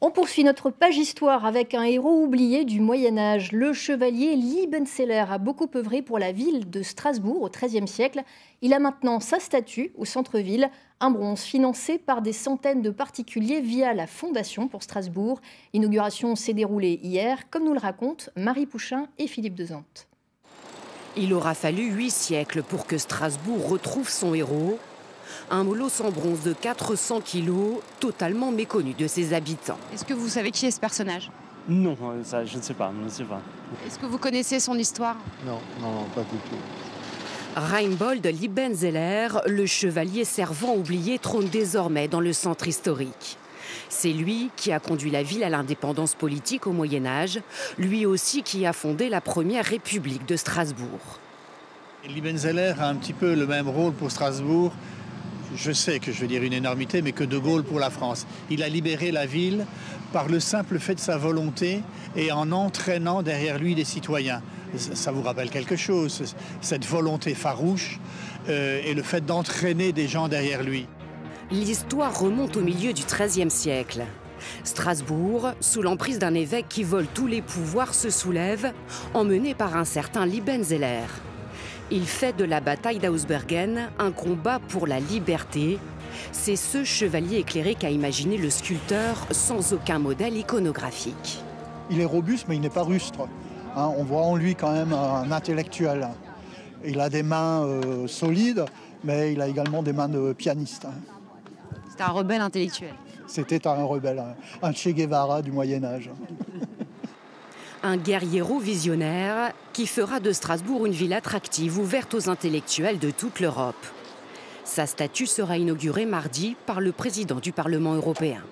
On poursuit notre page histoire avec un héros oublié du Moyen-Âge. Le chevalier Liebenzeller a beaucoup œuvré pour la ville de Strasbourg au XIIIe siècle. Il a maintenant sa statue au centre-ville, un bronze financé par des centaines de particuliers via la Fondation pour Strasbourg. L'inauguration s'est déroulée hier, comme nous le racontent Marie Pouchin et Philippe Dezante. Il aura fallu 8 siècles pour que Strasbourg retrouve son héros. Un molosse en bronze de 400 kilos, totalement méconnu de ses habitants. Est-ce que vous savez qui est ce personnage? Non, ça, je ne sais pas. Est-ce que vous connaissez son histoire? Non, pas du tout. Reinbold Liebenzeller, le chevalier servant oublié, trône désormais dans le centre historique. C'est lui qui a conduit la ville à l'indépendance politique au Moyen-Âge, lui aussi qui a fondé la première République de Strasbourg. Liebenzeller a un petit peu le même rôle pour Strasbourg. Je sais que je vais dire une énormité, mais que De Gaulle pour la France. Il a libéré la ville par le simple fait de sa volonté et en entraînant derrière lui des citoyens. Ça vous rappelle quelque chose, cette volonté farouche et le fait d'entraîner des gens derrière lui. L'histoire remonte au milieu du XIIIe siècle. Strasbourg, sous l'emprise d'un évêque qui vole tous les pouvoirs, se soulève, emmené par un certain Liebenzeller. Il fait de la bataille d'Auersbergen un combat pour la liberté. C'est ce chevalier éclairé qu'a imaginé le sculpteur sans aucun modèle iconographique. Il est robuste, mais il n'est pas rustre. On voit en lui quand même un intellectuel. Il a des mains solides, mais il a également des mains de pianiste. C'est un rebelle intellectuel. C'était un rebelle, un Che Guevara du Moyen-Âge. Un guerriero visionnaire qui fera de Strasbourg une ville attractive ouverte aux intellectuels de toute l'Europe. Sa statue sera inaugurée mardi par le président du Parlement européen.